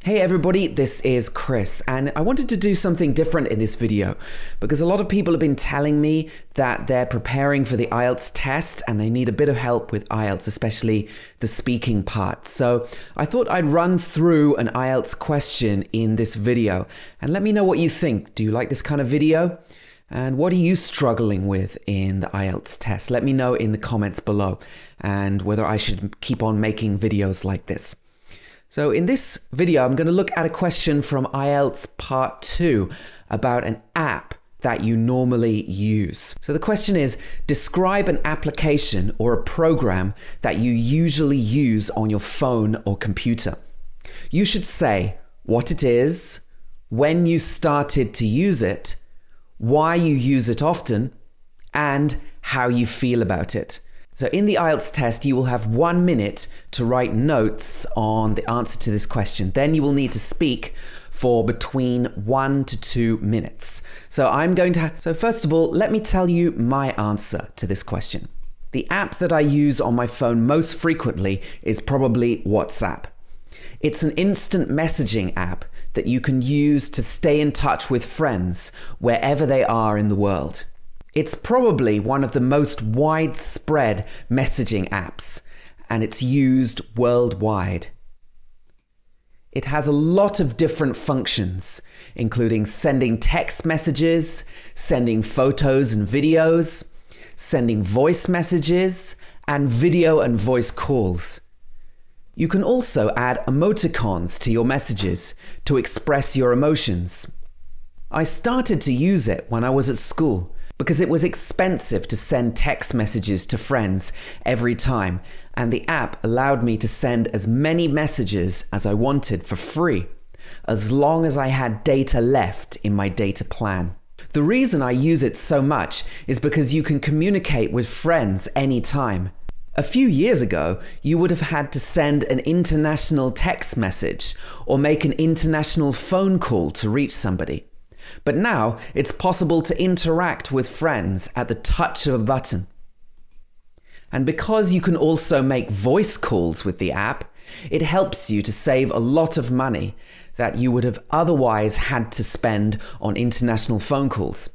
Hey everybody, this is Chris, and I wanted to do something different in this video because a lot of people have been telling me that they're preparing for the IELTS test and they need a bit of help with IELTS, especially the speaking part. So I thought I'd run through an IELTS question in this video and let me know what you think. Do you like this kind of video? And what are you struggling with in the IELTS test? Let me know in the comments below and whether I should keep on making videos like this. So in this video, I'm going to look at a question from IELTS Part 2 about an app that you normally use. So the question is, describe an application or a program that you usually use on your phone or computer. You should say what it is, when you started to use it, why you use it often, and how you feel about it. So in the IELTS test, you will have 1 minute to write notes on the answer to this question. Then you will need to speak for between 1 to 2 minutes. So first of all, let me tell you my answer to this question. The app that I use on my phone most frequently is probably WhatsApp. It's an instant messaging app that you can use to stay in touch with friends wherever they are in the world. It's probably one of the most widespread messaging apps, and it's used worldwide. It has a lot of different functions, including sending text messages, sending photos and videos, sending voice messages, and video and voice calls. You can also add emoticons to your messages to express your emotions. I started to use it when I was at school, because it was expensive to send text messages to friends every time, and the app allowed me to send as many messages as I wanted for free, as long as I had data left in my data plan. The reason I use it so much is because you can communicate with friends anytime. A few years ago, you would have had to send an international text message or make an international phone call to reach somebody. But now it's possible to interact with friends at the touch of a button. And because you can also make voice calls with the app, it helps you to save a lot of money that you would have otherwise had to spend on international phone calls.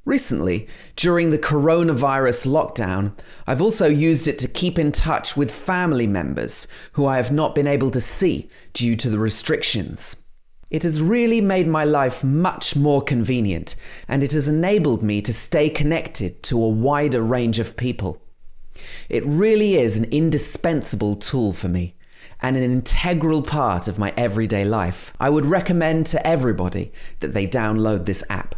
Recently, during the coronavirus lockdown, I've also used it to keep in touch with family members who I have not been able to see due to the restrictions. It has really made my life much more convenient, and it has enabled me to stay connected to a wider range of people. It really is an indispensable tool for me and an integral part of my everyday life. I would recommend to everybody that they download this app.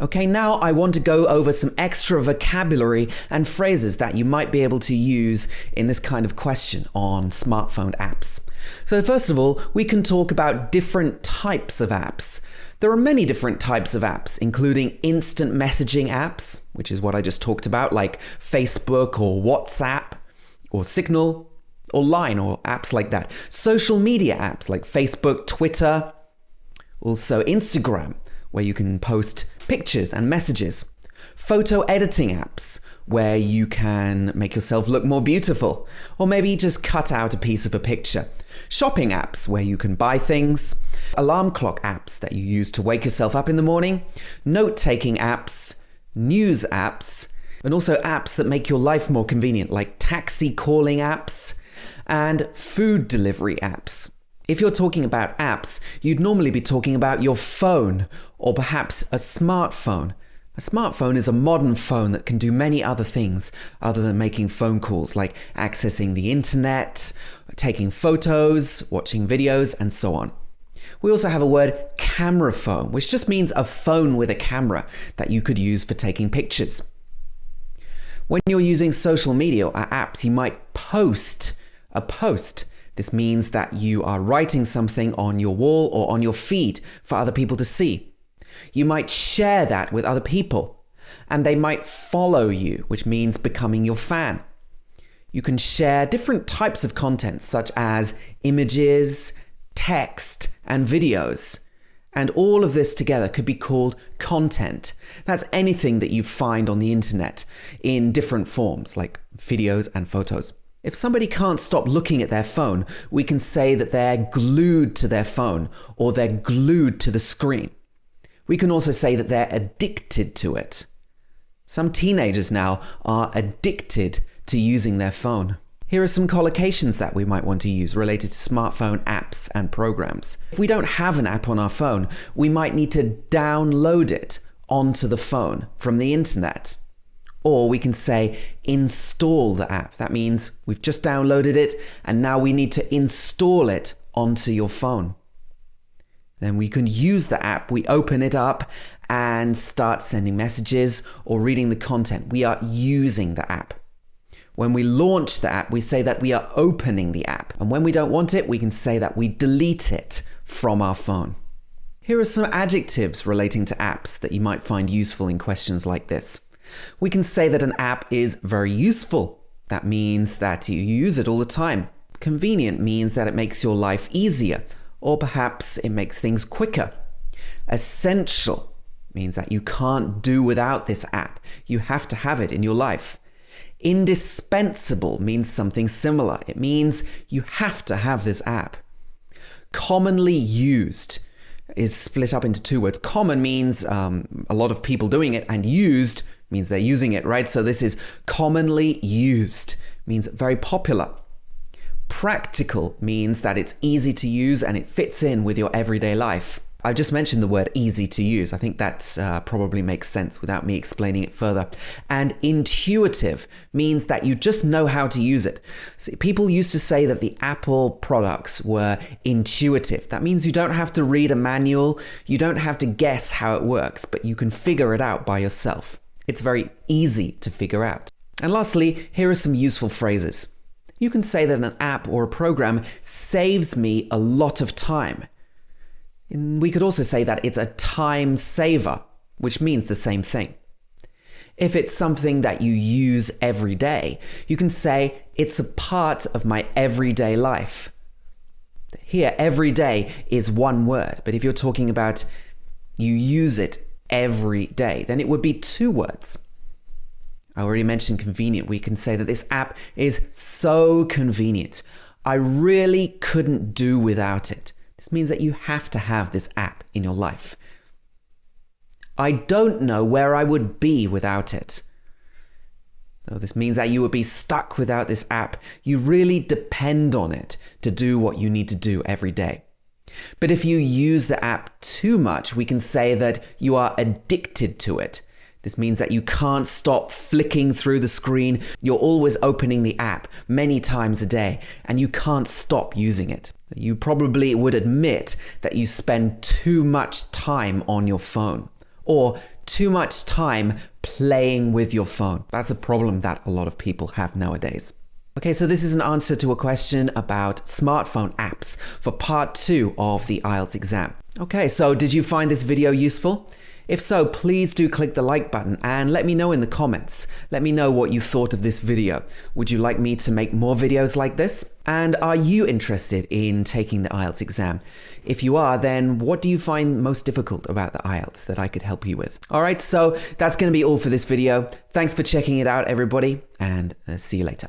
Okay, now I want to go over some extra vocabulary and phrases that you might be able to use in this kind of question on smartphone apps. So first of all, we can talk about different types of apps. There are many different types of apps, including instant messaging apps, which is what I just talked about, like Facebook or WhatsApp or Signal or Line or apps like that. Social media apps like Facebook, Twitter, also Instagram, where you can post pictures and messages. Photo editing apps, where you can make yourself look more beautiful, or maybe just cut out a piece of a picture. Shopping apps, where you can buy things. Alarm clock apps that you use to wake yourself up in the morning. Note-taking apps, news apps, and also apps that make your life more convenient, like taxi calling apps and food delivery apps. If you're talking about apps, you'd normally be talking about your phone or perhaps a smartphone. A smartphone is a modern phone that can do many other things other than making phone calls, like accessing the internet, taking photos, watching videos, and so on. We also have a word camera phone, which just means a phone with a camera that you could use for taking pictures. When you're using social media or apps, you might post a post. This means that you are writing something on your wall or on your feed for other people to see. You might share that with other people, and they might follow you, which means becoming your fan. You can share different types of content, such as images, text, and videos. And all of this together could be called content. That's anything that you find on the internet in different forms, like videos and photos. If somebody can't stop looking at their phone, we can say that they're glued to their phone or they're glued to the screen. We can also say that they're addicted to it. Some teenagers now are addicted to using their phone. Here are some collocations that we might want to use related to smartphone apps and programs. If we don't have an app on our phone, we might need to download it onto the phone from the internet. Or we can say install the app. That means we've just downloaded it and now we need to install it onto your phone. Then we can use the app. We open it up and start sending messages or reading the content. We are using the app. When we launch the app, we say that we are opening the app. And when we don't want it, we can say that we delete it from our phone. Here are some adjectives relating to apps that you might find useful in questions like this. We can say that an app is very useful. That means that you use it all the time. Convenient means that it makes your life easier, or perhaps it makes things quicker. Essential means that you can't do without this app. You have to have it in your life. Indispensable means something similar. It means you have to have this app. Commonly used is split up into two words. Common means a lot of people doing it, and used means they're using it, right? So this is commonly used, means very popular. Practical means that it's easy to use and it fits in with your everyday life. I've just mentioned the word easy to use. I think that probably makes sense without me explaining it further. And intuitive means that you just know how to use it. See, people used to say that the Apple products were intuitive. That means you don't have to read a manual, you don't have to guess how it works, but you can figure it out by yourself. It's very easy to figure out. And lastly, here are some useful phrases. You can say that an app or a program saves me a lot of time. And we could also say that it's a time saver, which means the same thing. If it's something that you use every day, you can say it's a part of my everyday life. Here, every day is one word, but if you're talking about you use it every day, then it would be two words. I already mentioned convenient. We can say that this app is so convenient. I really couldn't do without it. This means that you have to have this app in your life. I don't know where I would be without it. So this means that you would be stuck without this app. You really depend on it to do what you need to do every day. But if you use the app too much, we can say that you are addicted to it. This means that you can't stop flicking through the screen. You're always opening the app many times a day, and you can't stop using it. You probably would admit that you spend too much time on your phone, or too much time playing with your phone. That's a problem that a lot of people have nowadays. Okay, so this is an answer to a question about smartphone apps for part 2 of the IELTS exam. Okay, so did you find this video useful? If so, please do click the like button and let me know in the comments. Let me know what you thought of this video. Would you like me to make more videos like this? And are you interested in taking the IELTS exam? If you are, then what do you find most difficult about the IELTS that I could help you with? All right, so that's going to be all for this video. Thanks for checking it out, everybody, and see you later.